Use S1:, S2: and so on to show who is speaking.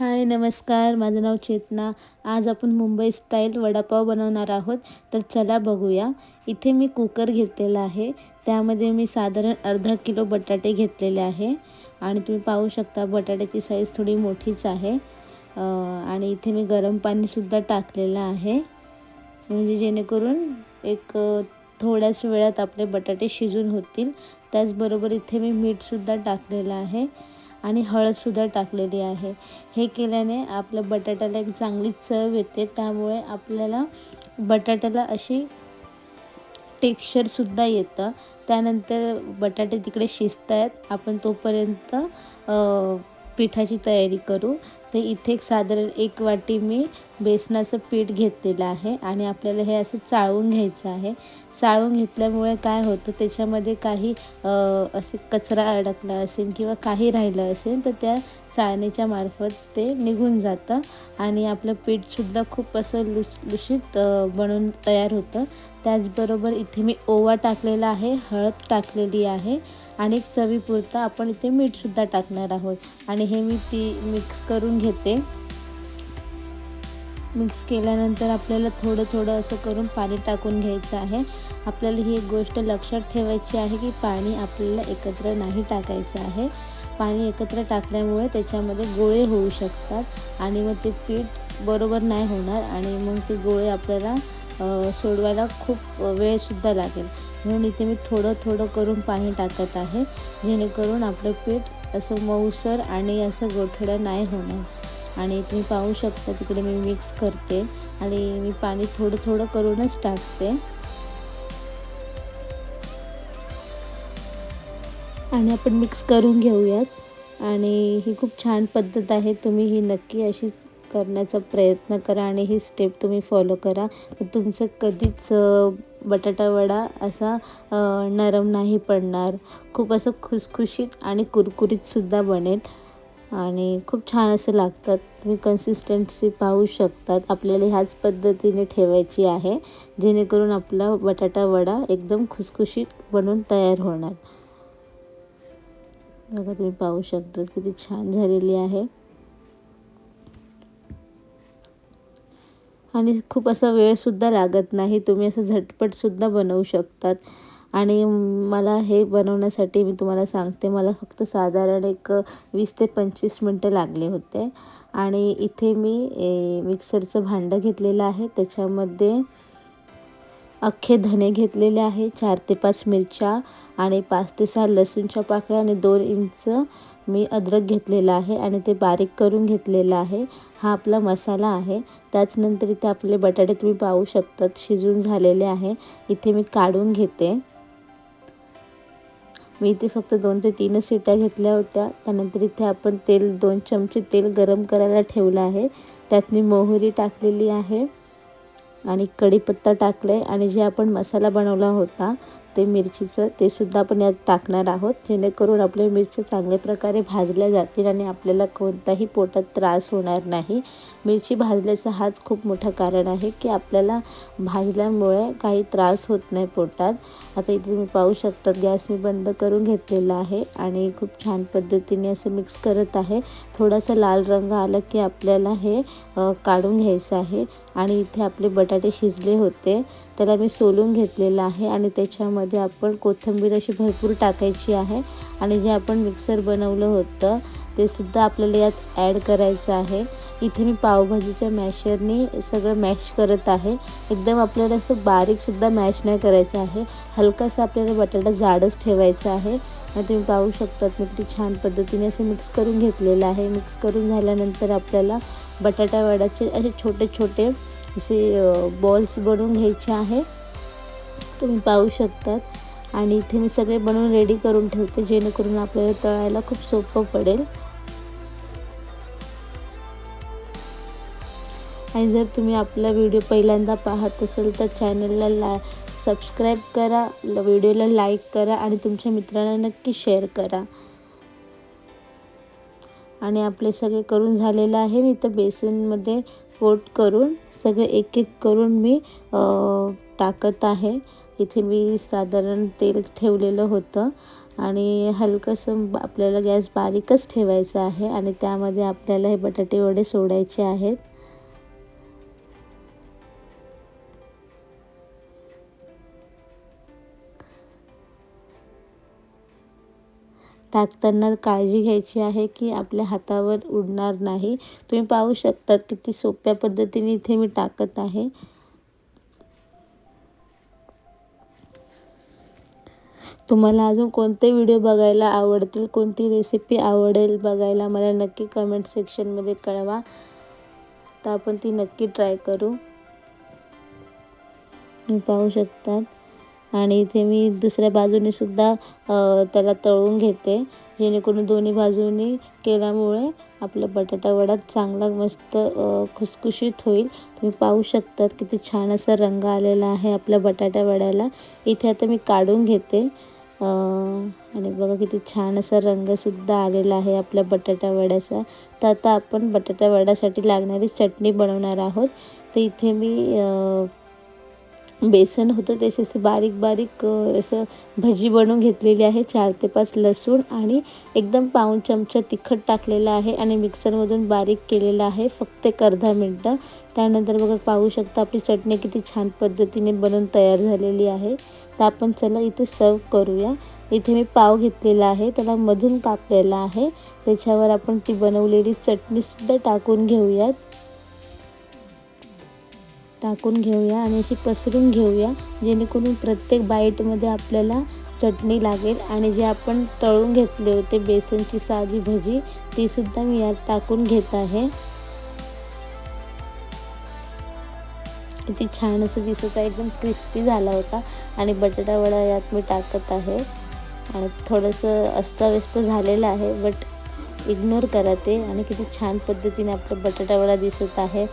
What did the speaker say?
S1: हाय नमस्कार, माझं नाव चेतना। आज आपण मुंबई स्टाईल वडापाव बनवणार आहोत। तर चला बघूया। इथे मी कुकर घेतलेला आहे, त्यामध्ये मी साधारण अर्धा किलो बटाटे घेतलेले आहे आणि तुम्ही पाहू शकता बटाट्याची साईज थोडी मोठीच आहे। आणि इथे मी गरम पाणीसुद्धा टाकलेलं आहे, म्हणजे जेणेकरून एक थोड्याच वेळात आपले बटाटे शिजून होतील। त्याचबरोबर इथे मी मीठसुद्धा टाकलेलं आहे आणि हळदसुद्धा टाकलेली आहे। हे केल्याने आपल्या बटाट्याला एक चांगली चव येते, त्यामुळे आपल्याला बटाट्याला अशी टेक्स्चरसुद्धा येतं। त्यानंतर बटाटे तिकडे शिजतायत, आपण तोपर्यंत पिठाची तयारी करू। तर इथे साधारण 1 वाटी मी बेसनाचं पीठ घेतलेलं आहे आणि आपल्याला हे असं चाळून घ्यायचं आहे। चाळून घेतल्यामुळे काय होतं, त्याच्यामध्ये काही असे कचरा अडकला असेल किंवा काही राहिलं असेल तर त्या चाळणीच्या मार्फत ते निघून जातं आणि आपलं पीठसुद्धा खूप असं लुसलुशीत बनून तयार होतं। त्याचबरोबर इथे मी ओवा टाकलेला आहे, हळद टाकलेली आहे आणि चवीपुरतं आपण इथे मीठसुद्धा टाकणार आहोत आणि हे मी मिक्स करून घेते। मिक्स केल्यानंतर आपल्याला थोडं थोडं असं करून पाणी टाकून घ्यायचं आहे। आपल्याला ही एक गोष्ट लक्षात ठेवायची आहे की पाणी आपल्याला एकत्र नाही टाकायचं आहे। पाणी एकत्र टाकल्यामुळे त्याच्यामध्ये गोळे होऊ शकतात आणि मग ते पीठ बरोबर नाही होणार आणि मग ते गोळे आपल्याला सोडवायला खूप वेळसुद्धा लागेल। म्हणून इथे मी थोडं थोडं करून पाणी टाकत आहे, जेणेकरून आपलं पीठ असं मऊसर आणि असं गोठडं नाही होणार। आणि तुम्ही पाहू शकता तिकडे मी मिक्स करते आणि मी पाणी थोडं थोडं करूनच टाकते आणि आपण मिक्स करून घेऊयात। आणि ही खूप छान पद्धत आहे, तुम्ही ही नक्की अशीच करण्याचा प्रयत्न करा आणि ही स्टेप तुम्ही फॉलो करा, तर तुमचं कधीच बटाटा वडा असा नरम नाही पडणार, खूप असं खुसखुशीत आणि कुरकुरीतसुद्धा बनेल आणि खूप छान असं लागतात। तुम्ही कन्सिस्टन्सी पाहू शकतात। आपल्याला ह्याच पद्धतीने ठेवायची आहे, जेणेकरून आपला बटाटा वडा एकदम खुसखुशीत बनून तयार होणार। बघा तुम्ही पाहू शकता किती छान झालेली आहे आणि खूप असा वेळसुद्धा लागत नाही, तुम्ही असं झटपटसुद्धा बनवू शकतात। आणि मला हे बनवण्यासाठी मी तुम्हाला सांगते, मला फक्त साधारण एक 20 ते 25 मिनटं लागले होते। आणि इथे मी मिक्सरचं भांडं घेतलेलं आहे, त्याच्यामध्ये अख्खे धने घेतलेले आहे, 4 ते 5 मिरच्या आणि 5 ते 6 लसूणच्या पाकळ्या आणि 2 इंच मी अद्रक घेतलेला आहे आणि ते बारीक करून घेतलेला आहे। हा आपला मसाला आहे। त्याचनंतर इथे आपले बटाटे तुम्ही पाहू शकतात शिजून झालेले आहे, इथे मी काढून घेते। मी इथे फक्त 2 ते 3 शिट्ट्या घेतल्या होत्या। त्यानंतर इथे आपण 2 चमचे तेल गरम करायला ठेवलं आहे, त्यात मी मोहरी टाकलेली आहे आणि कढीपत्ता टाकला आहे आणि जे आपण मसाला बनवला होता ते मिरचीचं ते सुद्धा आपण यात टाकणार आहोत, जेणेकरून आपल्या मिरच्या चांगल्या प्रकारे भाजल्या जातील आणि आपल्याला कोणताही पोटात त्रास होणार नाही। मिरची भाजल्याचं हाच खूप मोठं कारण आहे की आपल्याला भाजल्यामुळे काही त्रास होत नाही पोटात। आता इथे तुम्ही पाहू शकता गॅस मी बंद करून घेतलेला आहे आणि खूप छान पद्धतीने असं मिक्स करत आहे। थोडासा लाल रंग आला की आपल्याला हे काढून घ्यायचं आहे आणि इथे आपले बटाटे शिजले होते, त्याला मी सोलून घेतलेलं आहे आणि त्याच्यामध्ये आपण कोथिंबीर अशी भरपूर टाकायची आहे आणि जे आपण मिक्सर बनवलं होतं ते सुद्धा आपल्याला यात ॲड करायचं आहे। इथे मी पावभाजीच्या मॅशरनी सगळं मॅश करत आहे, एकदम आपल्याला असं बारीकसुद्धा मॅश नाही करायचं आहे, हलकासा आपल्याला बटाटा जाडच ठेवायचा आहे। आणि तुम्ही पाहू शकतात मी किती छान पद्धतीने असं मिक्स करून घेतलेलं आहे। मिक्स करून झाल्यानंतर आपल्याला बटाटा वड्याचे असे छोटे छोटे असे बॉल्स बनवून घ्यायचे आहे, तुम्ही पाहू शकतात। आणि इथे मी सगळे बनवून रेडी करून ठेवते, जेणेकरून आपल्याला तळायला खूप सोपं पडेल। आणि जर तुम्ही आपला व्हिडिओ पहिल्यांदा पाहत असाल तर चॅनलला सबस्क्राईब करा, व्हिडिओला लाईक करा आणि तुमच्या मित्रांना नक्की शेअर करा। आणि आपले सगळे करून झालेलं आहे। मी इथं बेसनमध्ये कोट करून सगळे एक एक करून मी टाकत आहे। इथे मी साधारण तेल ठेवलेलं होतं आणि हलकंसं आपल्याला गॅस बारीकच ठेवायचा आहे आणि त्यामध्ये आपल्याला हे बटाटे वडे सोडायचे आहेत। टाकताना काळजी घ्यायची आहे की आपल्या हातावर उडणार नाही। तुम्ही पाहू शकता किती सोप्या पद्धतीने इथे मी टाकत आहे। तुम्हाला अजून कोणते व्हिडिओ बघायला आवडतील, कोणती रेसिपी आवडेल बघायला मला नक्की कमेंट सेक्शनमध्ये कळवा, तर आपण ती नक्की ट्राय करू। तुम्ही पाहू शकतात आणि इथे मी दुसऱ्या बाजूने सुद्धा त्याला तळून घेते, जेणेकरून दोन्ही बाजूनी केल्यामुळे आपला बटाटा वडा चांगला मस्त खुसखुशीत होईल। तुम्ही पाहू शकतात किती छान असा रंग आलेला आहे आपल्या बटाटा वड्याला। इथे आता मी काढून घेते आणि बघा किती छान असा रंगसुद्धा आलेला आहे आपल्या बटाटा वड्याचा। तर आता आपण बटाटा वड्यासाठी लागणारी चटणी बनवणार आहोत। तर इथे मी बेसन होतं त्याचे बारीक बारीक असं भजी बनवून घेतलेली आहे। 4 ते 5 लसूण आणि एकदम पाऊण चमचा तिखट टाकलेला आहे आणि मिक्सरमधून बारीक केलेला आहे फक्त एक अर्धा मिनटं। त्यानंतर बघा पाहू शकता आपली चटणी किती छान पद्धतीने बनवून तयार झालेली आहे। तर आपण चला इथे सर्व करूया। इथे मी पाव घेतलेला आहे, त्याला मधून कापलेला आहे, त्याच्यावर आपण ती बनवलेली चटणीसुद्धा टाकून घेऊया आणि अशी पसरून घेऊया, जेणेकरून प्रत्येक बाईटमध्ये आपल्याला चटणी लागेल। आणि जे आपण तळून घेतले होते बेसनची साधी भजी ती सुद्धा मी यात टाकून घेत आहे। किती छान असं दिसत आहे, एकदम क्रिस्पी झाला होता आणि बटाटा वडा यात मी टाकत आहे आणि थोडंसं अस्ताव्यस्त झालेलं आहे, बट इग्नोर करा ते। आणि किती छान पद्धतीने आपला बटाटा वडा दिसत आहे।